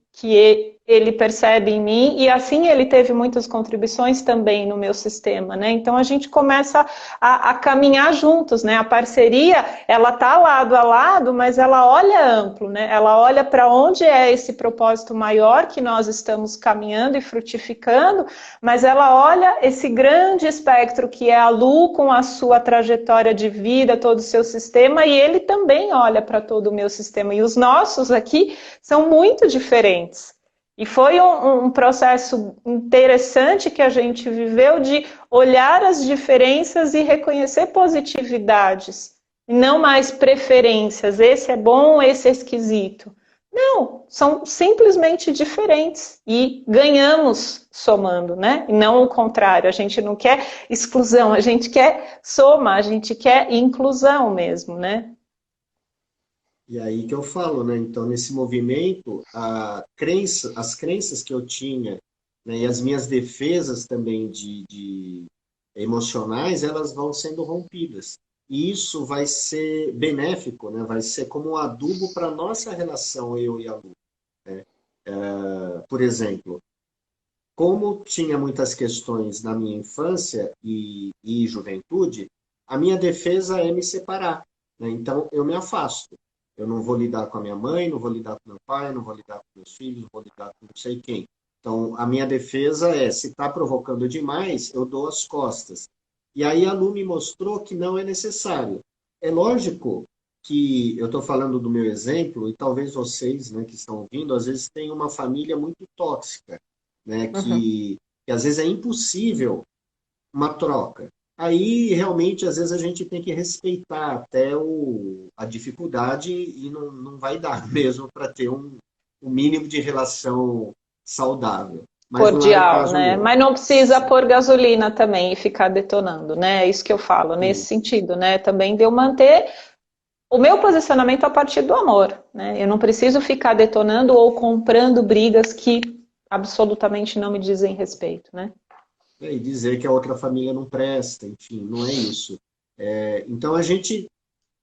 ele percebe em mim, e assim ele teve muitas contribuições também no meu sistema, né? Então a gente começa a caminhar juntos, né? A parceria, ela tá lado a lado, mas ela olha amplo, né? Ela olha para onde é esse propósito maior que nós estamos caminhando e frutificando, mas ela olha esse grande espectro que é a Lu com a sua trajetória de vida, todo o seu sistema, e ele também olha para todo o meu sistema. E os nossos aqui são muito diferentes. E foi um processo interessante que a gente viveu de olhar as diferenças e reconhecer positividades, e não mais preferências, esse é bom, esse é esquisito. Não, são simplesmente diferentes e ganhamos somando, né? E não o contrário, a gente não quer exclusão, a gente quer soma, a gente quer inclusão mesmo, né? E aí que eu falo, né? Então, nesse movimento, as crenças que eu tinha, né, e as minhas defesas também de emocionais, elas vão sendo rompidas. E isso vai ser benéfico, né? Vai ser como um adubo para a nossa relação, eu e a Lu. Né? Por exemplo, como tinha muitas questões na minha infância e juventude, a minha defesa é me separar. Né? Então, eu me afasto. Eu não vou lidar com a minha mãe, não vou lidar com meu pai, não vou lidar com meus filhos, não vou lidar com não sei quem. Então, a minha defesa é, se está provocando demais, eu dou as costas. E aí a Lu me mostrou que não é necessário. É lógico que eu estou falando do meu exemplo, e talvez vocês, né, que estão ouvindo, às vezes têm uma família muito tóxica, né, Uhum. que às vezes é impossível uma troca. Aí, realmente, às vezes a gente tem que respeitar até a dificuldade e não vai dar mesmo para ter um mínimo de relação saudável. Mas não era o Cordial, caso né? meu. Mas não precisa pôr gasolina também e ficar detonando, né? É isso que eu falo, nesse Sim. sentido, né? Também de eu manter o meu posicionamento a partir do amor, né? Eu não preciso ficar detonando ou comprando brigas que absolutamente não me dizem respeito, né? E dizer que a outra família não presta, enfim, não é isso. Então, a gente,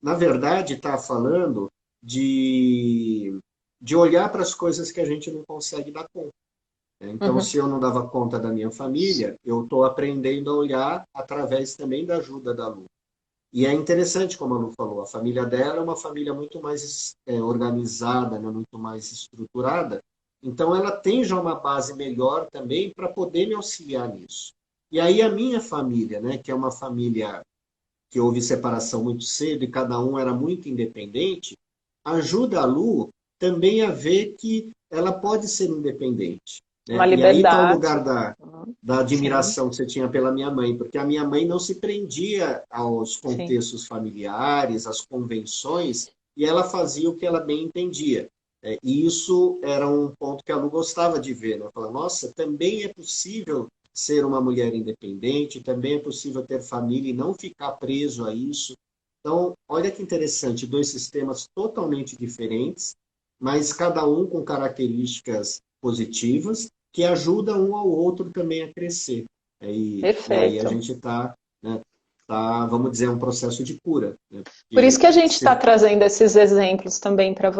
na verdade, está falando de olhar para as coisas que a gente não consegue dar conta. Então, Uhum. se eu não dava conta da minha família, eu estou aprendendo a olhar através também da ajuda da Lu. E é interessante, como a Lu falou, a família dela é uma família muito mais organizada, né, muito mais estruturada. Então, ela tem já uma base melhor também para poder me auxiliar nisso. E aí, a minha família, né, que é uma família que houve separação muito cedo e cada um era muito independente, ajuda a Lu também a ver que ela pode ser independente. Uma né? E aí está o liberdade. lugar da Sim, admiração que você tinha pela minha mãe, porque a minha mãe não se prendia aos sim. contextos familiares, às convenções, e ela fazia o que ela bem entendia. E isso era um ponto que a Lu gostava de ver, né? Falar, nossa, também é possível ser uma mulher independente, também é possível ter família e não ficar preso a isso. Então, olha que interessante, dois sistemas totalmente diferentes, mas cada um com características positivas que ajudam um ao outro também a crescer. E aí a Perfeito. gente está, né, tá, vamos dizer, um processo de cura. Né? Por isso Porque que a gente está se, trazendo esses exemplos também para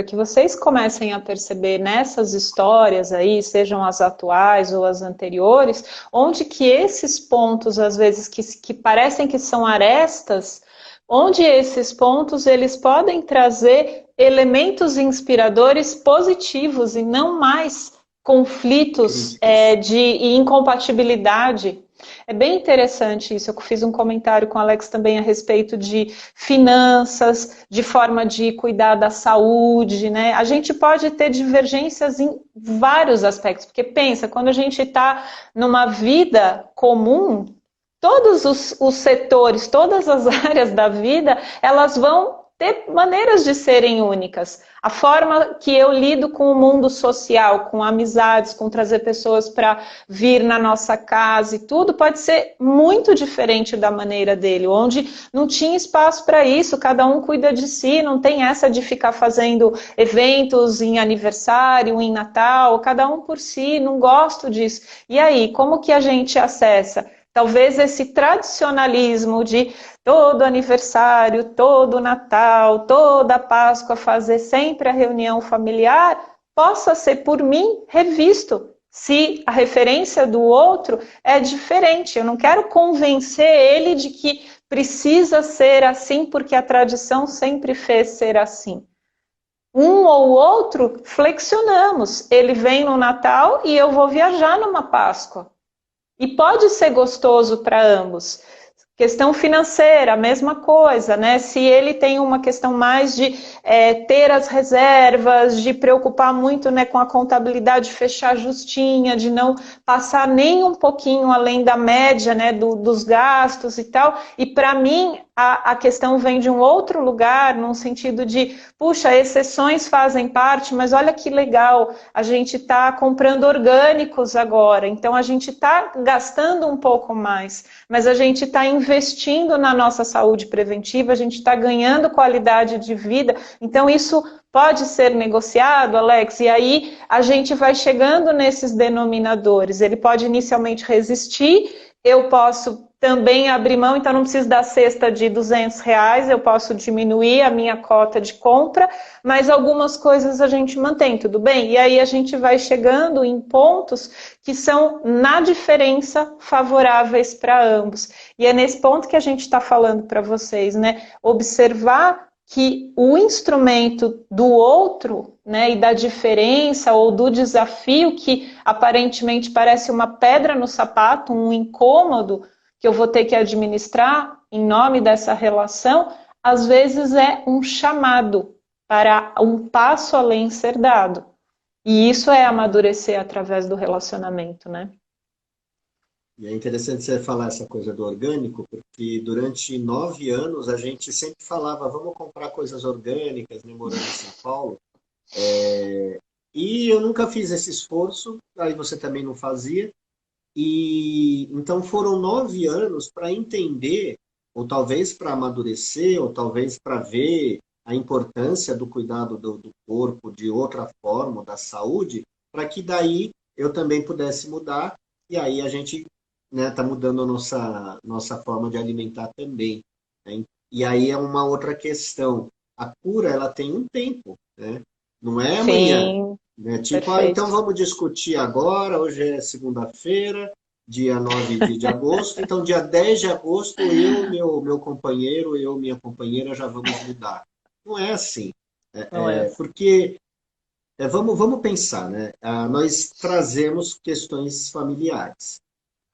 que vocês comecem a perceber nessas histórias aí, sejam as atuais ou as anteriores, onde que esses pontos, às vezes, que parecem que são arestas, onde esses pontos eles podem trazer elementos inspiradores positivos e não mais conflitos críticas. de incompatibilidade. É bem interessante isso. Eu fiz um comentário com o Alex também a respeito de finanças, de forma de cuidar da saúde, né? A gente pode ter divergências em vários aspectos, porque pensa, quando a gente está numa vida comum, todos os setores, todas as áreas da vida, elas vão ter maneiras de serem únicas. A forma que eu lido com o mundo social, com amizades, com trazer pessoas para vir na nossa casa e tudo, pode ser muito diferente da maneira dele, onde não tinha espaço para isso, cada um cuida de si, não tem essa de ficar fazendo eventos em aniversário, em Natal, cada um por si, não gosto disso. E aí, como que a gente acessa? Talvez esse tradicionalismo de todo aniversário, todo Natal, toda Páscoa, fazer sempre a reunião familiar, possa ser por mim revisto. Se a referência do outro é diferente, eu não quero convencer ele de que precisa ser assim porque a tradição sempre fez ser assim. Um ou outro flexionamos. Ele vem no Natal e eu vou viajar numa Páscoa. E pode ser gostoso para ambos. Questão financeira, a mesma coisa, né? Se ele tem uma questão mais de ter as reservas, de preocupar muito, né, com a contabilidade, fechar justinha, de não passar nem um pouquinho além da média, né, dos gastos e tal. E para mim, a questão vem de um outro lugar, num sentido de, puxa, exceções fazem parte, mas olha que legal, a gente está comprando orgânicos agora, então a gente está gastando um pouco mais, mas a gente está investindo na nossa saúde preventiva, a gente está ganhando qualidade de vida, então isso pode ser negociado, Alex, e aí a gente vai chegando nesses denominadores. Ele pode inicialmente resistir, eu posso também abrir mão, então não preciso da cesta de R$ 200, eu posso diminuir a minha cota de compra, mas algumas coisas a gente mantém, tudo bem? E aí a gente vai chegando em pontos que são na diferença favoráveis para ambos. E é nesse ponto que a gente está falando para vocês, né? Observar que o instrumento do outro, né, e da diferença ou do desafio que aparentemente parece uma pedra no sapato, um incômodo que eu vou ter que administrar em nome dessa relação, às vezes é um chamado para um passo além ser dado. E isso é amadurecer através do relacionamento, né? E é interessante você falar essa coisa do orgânico, porque durante 9 anos a gente sempre falava, vamos comprar coisas orgânicas, né, morando em São Paulo. E eu nunca fiz esse esforço, aí você também não fazia. E então foram 9 anos para entender, ou talvez para amadurecer, ou talvez para ver a importância do cuidado do corpo de outra forma, da saúde, para que daí eu também pudesse mudar, e aí a gente, né, tá mudando a nossa forma de alimentar também. Né? E aí é uma outra questão. A cura, ela tem um tempo, né? Não é amanhã. Sim, Né? Tipo, então perfeito. vamos discutir agora, hoje é segunda-feira, dia 9 de agosto, então dia 10 de agosto eu, meu companheiro, eu, minha companheira já vamos mudar. Não é assim, Não é assim. porque vamos pensar, né? Nós trazemos questões familiares.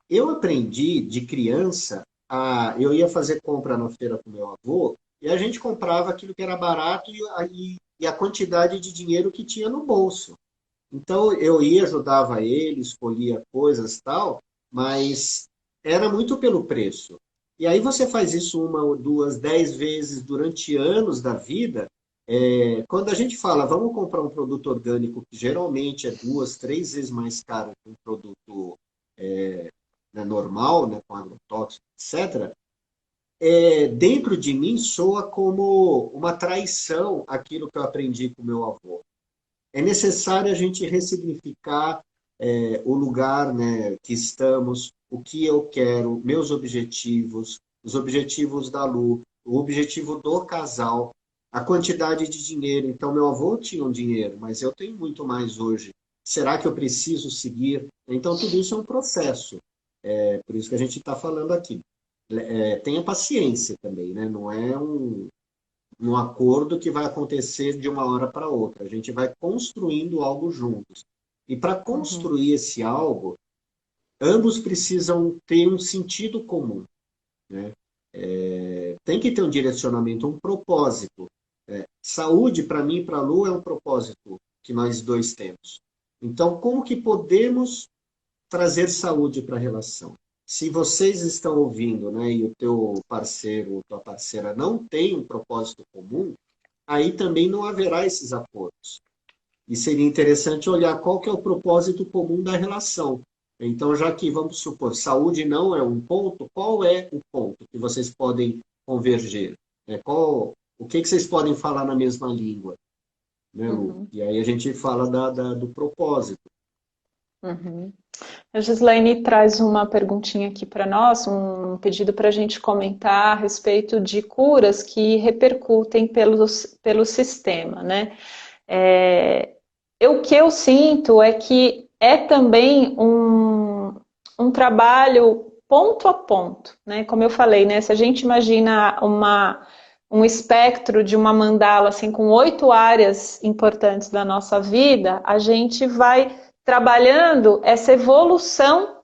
Eu aprendi de criança, eu ia fazer compra na feira com meu avô, e a gente comprava aquilo que era barato e a quantidade de dinheiro que tinha no bolso. Então eu ia, ajudava ele, escolhia coisas e tal, mas era muito pelo preço. E aí você faz isso uma ou duas, 10 vezes durante anos da vida. Quando a gente fala, vamos comprar um produto orgânico que geralmente é 2, 3 vezes mais caro que um produto né, normal, né, com agrotóxico, etc., dentro de mim soa como uma traição aquilo que eu aprendi com meu avô. É necessário a gente ressignificar o lugar, né, que estamos, o que eu quero, meus objetivos, os objetivos da Lu, o objetivo do casal, a quantidade de dinheiro. Então, meu avô tinha um dinheiro, mas eu tenho muito mais hoje. Será que eu preciso seguir? Então, tudo isso é um processo. Por isso que a gente está falando aqui. Tenha paciência também, né? Não é um acordo que vai acontecer de uma hora para outra. A gente vai construindo algo juntos. E para Uhum, construir esse algo, ambos precisam ter um sentido comum, né? Tem que ter um direcionamento, um propósito. Saúde, para mim e para a Lu, é um propósito que nós dois temos. Então, como que podemos trazer saúde para a relação? Se vocês estão ouvindo, né, e o teu parceiro ou tua parceira não tem um propósito comum, aí também não haverá esses acordos. E seria interessante olhar qual que é o propósito comum da relação. Então, já que vamos supor, saúde não é um ponto, qual é o ponto que vocês podem converger? O que vocês podem falar na mesma língua, né, Lu? uhum, E aí a gente fala do propósito. uhum. A Gislaine traz uma perguntinha aqui para nós, um pedido para a gente comentar a respeito de curas que repercutem pelo sistema, né? É, o que eu sinto é que é também um trabalho ponto a ponto, né? Como eu falei, né? Se a gente imagina um espectro de uma mandala assim, com 8 áreas importantes da nossa vida, a gente vai trabalhando essa evolução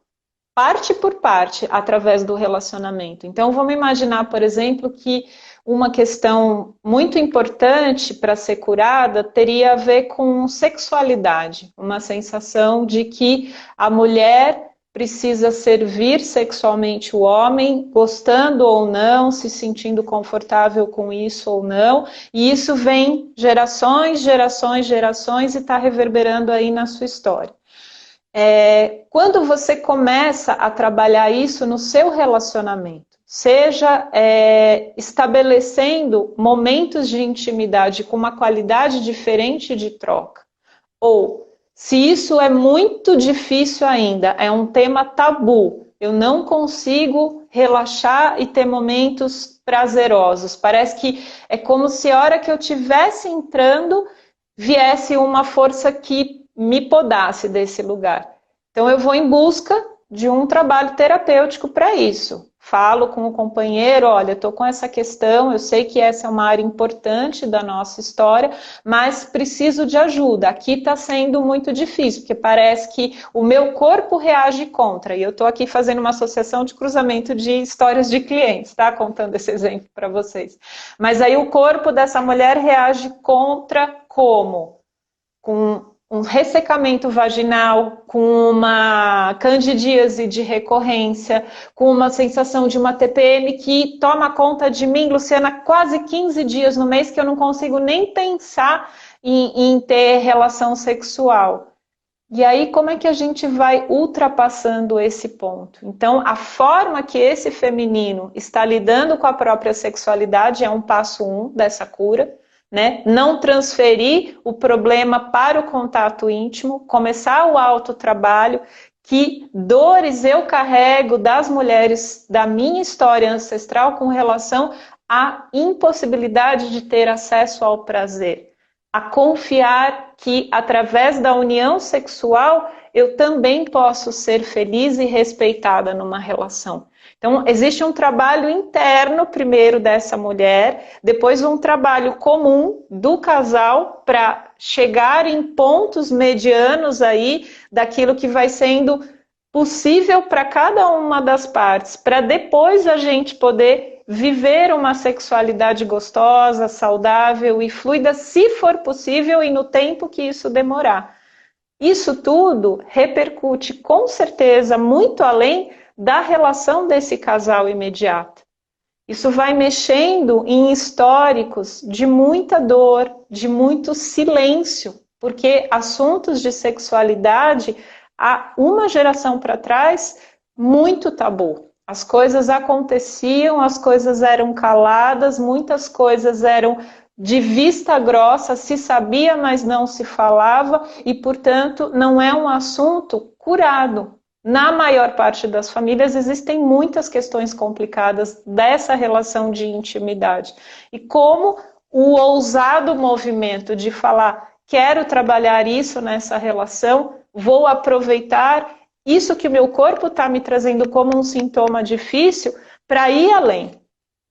parte por parte através do relacionamento. Então, vamos imaginar, por exemplo, que uma questão muito importante para ser curada teria a ver com sexualidade, uma sensação de que a mulher precisa servir sexualmente o homem, gostando ou não, se sentindo confortável com isso ou não, e isso vem gerações, gerações, gerações e está reverberando aí na sua história. Quando você começa a trabalhar isso no seu relacionamento, seja estabelecendo momentos de intimidade com uma qualidade diferente de troca, ou se isso é muito difícil ainda, é um tema tabu, eu não consigo relaxar e ter momentos prazerosos. Parece que é como se a hora que eu estivesse entrando, viesse uma força que me podasse desse lugar. Então eu vou em busca de um trabalho terapêutico para isso. Falo com o companheiro, olha, estou com essa questão, eu sei que essa é uma área importante da nossa história, mas preciso de ajuda. Aqui está sendo muito difícil, porque parece que o meu corpo reage contra. E eu estou aqui fazendo uma associação de cruzamento de histórias de clientes, tá? Contando esse exemplo para vocês. Mas aí o corpo dessa mulher reage contra como? Com um ressecamento vaginal, com uma candidíase de recorrência, com uma sensação de uma TPM que toma conta de mim, Luciana, quase 15 dias no mês que eu não consigo nem pensar em ter relação sexual. E aí, como é que a gente vai ultrapassando esse ponto? Então, a forma que esse feminino está lidando com a própria sexualidade é um passo dessa cura, né? Não transferir o problema para o contato íntimo, começar o autotrabalho, que dores eu carrego das mulheres da minha história ancestral com relação à impossibilidade de ter acesso ao prazer, a confiar que através da união sexual eu também posso ser feliz e respeitada numa relação. Então, existe um trabalho interno, primeiro, dessa mulher, depois um trabalho comum do casal para chegar em pontos medianos aí daquilo que vai sendo possível para cada uma das partes, para depois a gente poder viver uma sexualidade gostosa, saudável e fluida, se for possível e no tempo que isso demorar. Isso tudo repercute com certeza muito além da relação desse casal imediato. Isso vai mexendo em históricos de muita dor, de muito silêncio, porque assuntos de sexualidade, há uma geração para trás, muito tabu. As coisas aconteciam, as coisas eram caladas, muitas coisas eram de vista grossa, se sabia, mas não se falava, e, portanto, não é um assunto curado. Na maior parte das famílias existem muitas questões complicadas dessa relação de intimidade. E como o ousado movimento de falar, quero trabalhar isso nessa relação, vou aproveitar isso que o meu corpo está me trazendo como um sintoma difícil para ir além.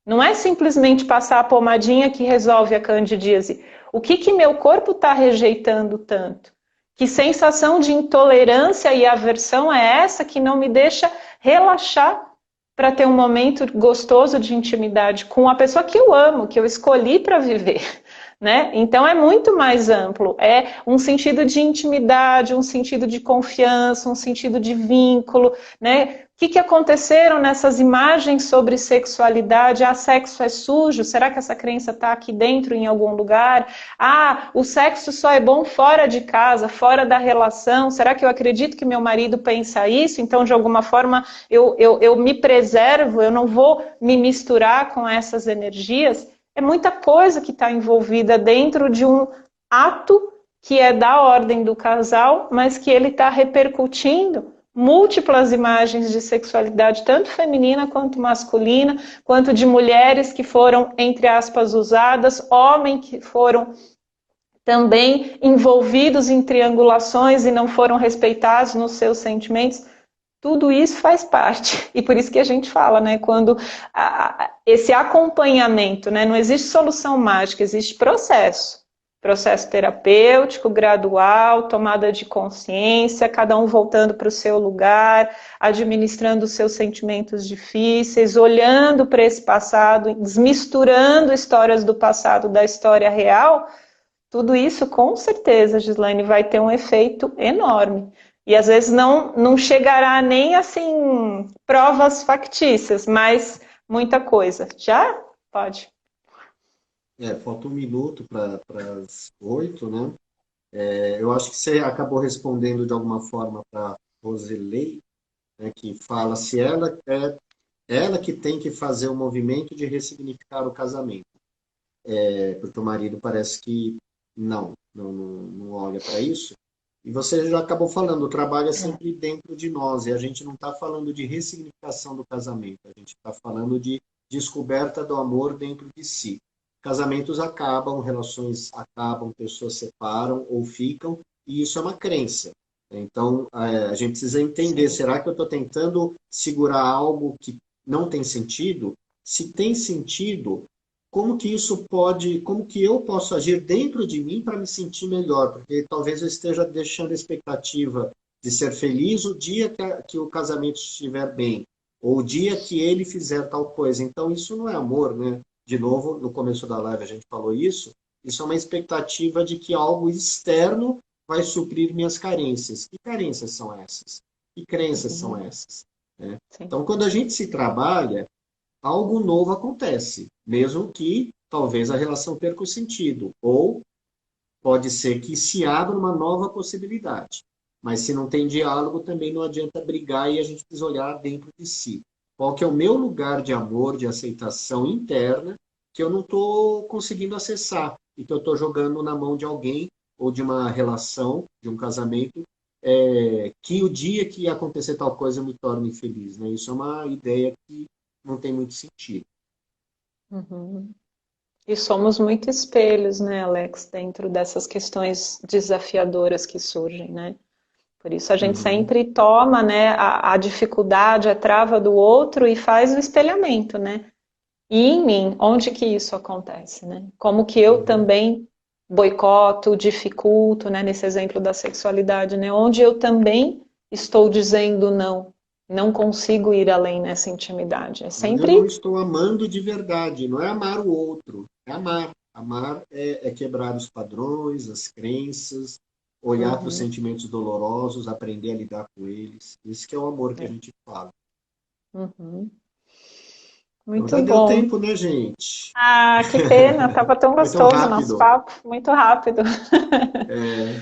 Não é simplesmente passar a pomadinha que resolve a candidíase. O que meu corpo está rejeitando tanto? Que sensação de intolerância e aversão é essa que não me deixa relaxar para ter um momento gostoso de intimidade com a pessoa que eu amo, que eu escolhi para viver, né? Então é muito mais amplo, é um sentido de intimidade, um sentido de confiança, um sentido de vínculo, né? O que aconteceram nessas imagens sobre sexualidade? Ah, sexo é sujo? Será que essa crença está aqui dentro em algum lugar? Ah, o sexo só é bom fora de casa, fora da relação. Será que eu acredito que meu marido pensa isso? Então, de alguma forma, eu me preservo, eu não vou me misturar com essas energias. É muita coisa que está envolvida dentro de um ato que é da ordem do casal, mas que ele está repercutindo múltiplas imagens de sexualidade, tanto feminina quanto masculina, quanto de mulheres que foram, entre aspas, usadas, homens que foram também envolvidos em triangulações e não foram respeitados nos seus sentimentos. Tudo isso faz parte. E por isso que a gente fala, né, quando esse acompanhamento, né, não existe solução mágica, existe processo. Processo terapêutico, gradual, tomada de consciência, cada um voltando para o seu lugar, administrando os seus sentimentos difíceis, olhando para esse passado, desmisturando histórias do passado da história real. Tudo isso, com certeza, Gislaine, vai ter um efeito enorme. E às vezes não chegará nem assim provas factícias, mas muita coisa. Já? Pode. Falta um minuto para as 8, né? Eu acho que você acabou respondendo de alguma forma para Roselei, né, que fala se ela que tem que fazer o movimento de ressignificar o casamento. Porque o marido parece que não olha para isso. E você já acabou falando, o trabalho é sempre dentro de nós, e a gente não está falando de ressignificação do casamento, a gente está falando de descoberta do amor dentro de si. Casamentos acabam, relações acabam, pessoas separam ou ficam, e isso é uma crença. Então, a gente precisa entender, será que eu estou tentando segurar algo que não tem sentido? Se tem sentido, como que isso pode, como que eu posso agir dentro de mim para me sentir melhor? Porque talvez eu esteja deixando a expectativa de ser feliz o dia que o casamento estiver bem, ou o dia que ele fizer tal coisa. Então, isso não é amor, né? De novo, no começo da live a gente falou isso. Isso é uma expectativa de que algo externo vai suprir minhas carências. Que carências são essas? Que crenças são essas? Né? Então, quando a gente se trabalha, algo novo acontece, mesmo que talvez a relação perca o sentido, ou pode ser que se abra uma nova possibilidade. Mas se não tem diálogo, também não adianta brigar e a gente precisa olhar dentro de si. Qual que é o meu lugar de amor, de aceitação interna, que eu não estou conseguindo acessar, e que eu estou jogando na mão de alguém, ou de uma relação, de um casamento, que o dia que acontecer tal coisa eu me torne feliz. Né? Isso é uma ideia que não tem muito sentido. Uhum. E somos muito espelhos, né, Alex, dentro dessas questões desafiadoras que surgem, né? Por isso a gente sempre toma, né, a dificuldade, a trava do outro e faz o espelhamento, né? E em mim, onde que isso acontece, né? Como que eu também boicoto, dificulto, né, nesse exemplo da sexualidade, né? Onde eu também estou dizendo não consigo ir além nessa intimidade. É sempre... Eu não estou amando de verdade, não é amar o outro, é amar. Amar é quebrar os padrões, as crenças, olhar para os Uhum. sentimentos dolorosos, aprender a lidar com eles. Esse que é o amor que a É. gente fala. Uhum. Então Muito já deu bom. tempo, né, gente? Ah, que pena, estava tão Foi tão gostoso o nosso rápido. papo, muito rápido. É,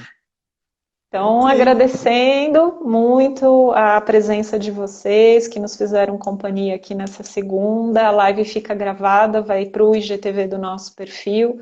Então, ok. agradecendo muito a presença de vocês que nos fizeram companhia aqui nessa segunda. A live fica gravada, vai para o IGTV do nosso perfil.